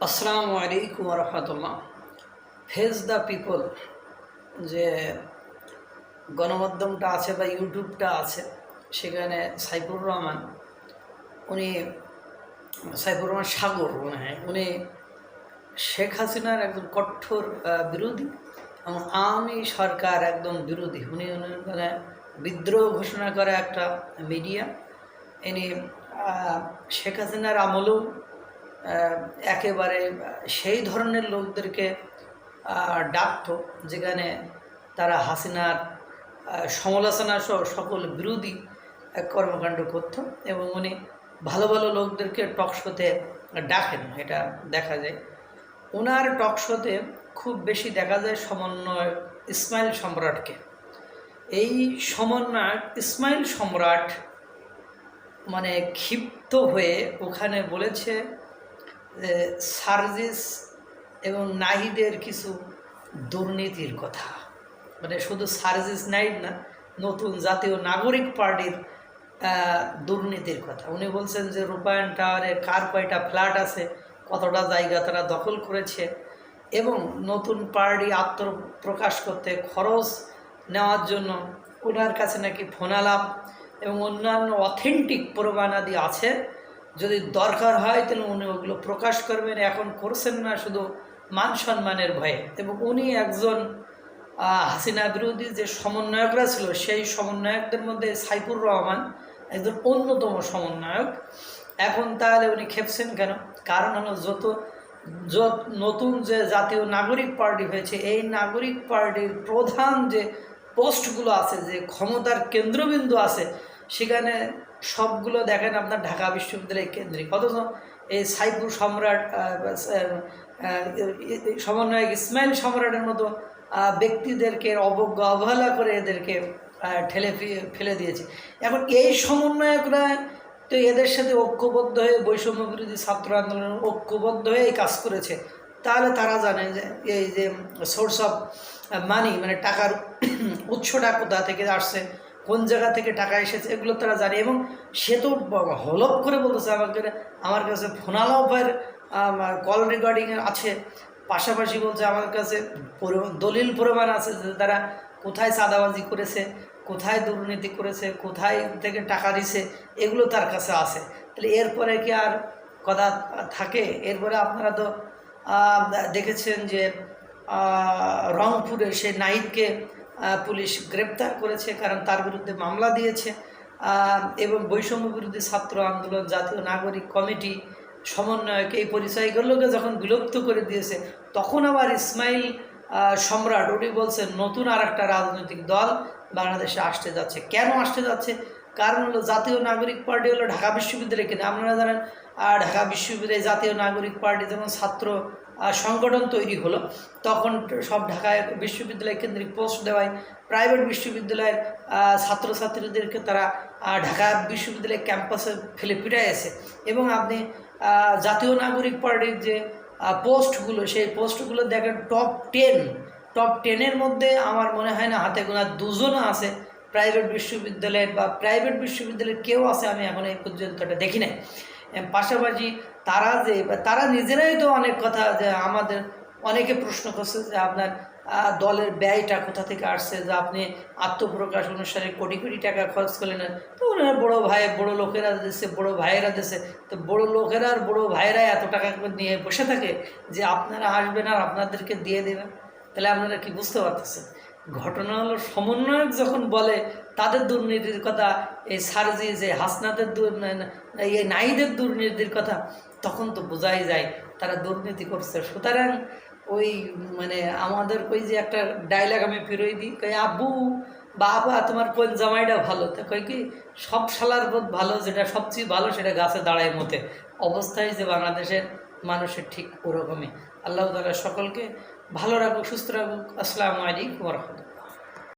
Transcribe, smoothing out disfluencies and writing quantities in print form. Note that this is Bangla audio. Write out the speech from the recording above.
আসসালামু আলাইকুম রহমতুল্লাহ। ফেস দ্য পিপল যে গণমাধ্যমটা আছে বা ইউটিউবটা আছে, সেখানে উনি সাইফুর রহমান সাগর মনে হয়, উনি শেখ হাসিনার একজন কঠোর বিরোধী এবং আওয়ামী সরকার একদম বিরোধী। উনি মানে বিদ্রোহ ঘোষণা করে একটা মিডিয়া। ইনি শেখ হাসিনার আমলেও একেবারে সেই ধরনের লোকদেরকে ডাকতো, যেখানে তারা হাসিনার সমালোচনা সহ সকল বিরোধী কর্মকাণ্ড করত, এবং উনি ভালো ভালো লোকদেরকে টক শোতে ডাকেন। এটা দেখা যায় ওনার টক শোতে খুব বেশি দেখা যায় সমন্বয় ইসমাইল সম্রাটকে। এই সমন্বয়ক ইসমাইল সম্রাট মানে ক্ষিপ্ত হয়ে ওখানে বলেছে যে সার্জিস এবং নাহিদের কিছু দুর্নীতির কথা, মানে শুধু সার্জিস নাহিদ না, নতুন জাতীয় নাগরিক পার্টির দুর্নীতির কথা উনি বলছেন। যে রূপায়ণ টাওয়ারে কার কয়টা ফ্ল্যাট আছে, কতটা জায়গা তারা দখল করেছে, এবং নতুন পার্টি আত্মপ্রকাশ করতে খরচ নেওয়ার জন্য ওনার কাছে নাকি ফোনালাপ এবং অন্যান্য অথেন্টিক প্রমাণাদি আছে। যদি দরকার হয় তাহলে উনি ওগুলো প্রকাশ করবেন, এখন করছেন না শুধু মান সম্মানের ভয়ে। এবং উনি একজন হাসিনা বিরোধী যে সমন্বয়করা ছিল, সেই সমন্বয়কদের মধ্যে সাইফুর রহমান একজন অন্যতম সমন্বয়ক। এখন তাহলে উনি খেপছেন কেন? কারণ হলো নতুন যে জাতীয় নাগরিক পার্টি হয়েছে, এই নাগরিক পার্টির প্রধান যে পোস্টগুলো আছে, যে ক্ষমতার কেন্দ্রবিন্দু আছে, সেখানে সবগুলো দেখেন আপনার ঢাকা বিশ্ববিদ্যালয় কেন্দ্রিক। অথচ এই সাইফুর সম্রাট সমন্বয়ক ইসমাইল সম্রাটের মতো ব্যক্তিদেরকে অবহেলা করে এদেরকে ঠেলে ফেলে দিয়েছে। এখন এই সমন্বয়করা তো এদের সাথে ঐক্যবদ্ধ হয়ে বৈষম্য বিরোধী ছাত্র আন্দোলন ঐক্যবদ্ধ হয়ে এই কাজ করেছে। তাহলে তারা জানে যে এই যে সোর্স অফ মানি, মানে টাকার উৎসটা কোথা থেকে আসছে, কোন জায়গা থেকে টাকা এসেছে, এগুলো তারা জানে। এবং সে তো হলপ করে বলতেছে আমার কাছে ফোনালাপের কল রেকর্ডিং আছে, পাশাপাশি বলছে আমার কাছে দলিল প্রমাণ আছে যে তারা কোথায় চাঁদাবাজি করেছে, কোথায় দুর্নীতি করেছে, কোথায় থেকে টাকা দিছে, এগুলো তার কাছে আছে। তাহলে এরপরে কি আর কথা থাকে? এরপরে আপনারা তো দেখেছেন যে রংপুরে সে নাহিদকে পুলিশ গ্রেপ্তার করেছে, কারণ তার বিরুদ্ধে মামলা দিয়েছে। এবং বৈষম্য বিরোধী ছাত্র আন্দোলন জাতীয় নাগরিক কমিটি সমন্বয়কে এই পরিচয়গুলোকে যখন বিলুপ্ত করে দিয়েছে, তখন আবার ইসমাইল সম্রাট উনি বলছেন নতুন আর একটা রাজনৈতিক দল বাংলাদেশে আসতে যাচ্ছে। কেন আসতে যাচ্ছে? কারণ হলো জাতীয় নাগরিক পার্টি হলো ঢাকা বিশ্ববিদ্যালয় কেন্দ্রে। আপনারা জানেন ঢাকা বিশ্ববিদ্যালয় জাতীয় নাগরিক পার্টি যেমন ছাত্র সংগঠন তৈরি হলো, তখন সব ঢাকায় বিশ্ববিদ্যালয় কেন্দ্রিক পোস্ট দেওয়ায় প্রাইভেট বিশ্ববিদ্যালয়ের ছাত্রছাত্রীদেরকে তারা ঢাকা বিশ্ববিদ্যালয় ক্যাম্পাসে ফেলে পিটাইছে। এবং আপনি জাতীয় নাগরিক পার্টির যে পোস্টগুলো, সেই পোস্টগুলো দেখেন টপ 10-এর মধ্যে আমার মনে হয় না হাতে গোনা দুজনও আছে প্রাইভেট বিশ্ববিদ্যালয়ের, বা প্রাইভেট বিশ্ববিদ্যালয়ের কেউ আছে আমি এখন এই পর্যন্ত এটা দেখি নাই। পাশাপাশি তারা নিজেরাই তো অনেক কথা, যে আমাদের অনেকে প্রশ্ন করছে যে আপনার দলের ব্যয়টা কোথা থেকে আসছে, যে আপনি আত্মপ্রকাশ অনুষ্ঠানে কোটি কোটি টাকা খরচ করলেন। তো ওনার বড় লোকেরা দিচ্ছে, বড় ভাইয়েরা দিচ্ছে। তো বড় লোকেরা আর বড় ভাইয়েরা এত টাকা নিয়ে বসে থাকে যে আপনারা আসবেন আর আপনাদেরকে দিয়ে দেবেন। তাহলে আপনারা কি বুঝতে পারতেছেন? ঘটনা হলো সমন্বয়ক যখন বলে তাদের দুর্নীতির কথা, এই সার্জিস এই হাসনাদের এই নাহিদের দুর্নীতির কথা, তখন তো বোঝাই যায় তারা দুর্নীতি করছে। সুতরাং ওই মানে আমাদের ওই যে একটা ডায়লগ আমি ফিরোই দিই, কই আব্বু বাবা তোমার কোন জামাইটা ভালো, তা কই কি সব শালার বোধ ভালো, যেটা সবচেয়ে ভালো সেটা গাছে দাঁড়ায় মতে অবস্থায় যে বাংলাদেশের মানুষের ঠিক ওরকমই। আল্লাহ তাআলা সকলকে ভালো রাখুক, সুস্থ রাখুক। আসসালামু আলাইকুম ওয়া রাহমাতুল্লাহ।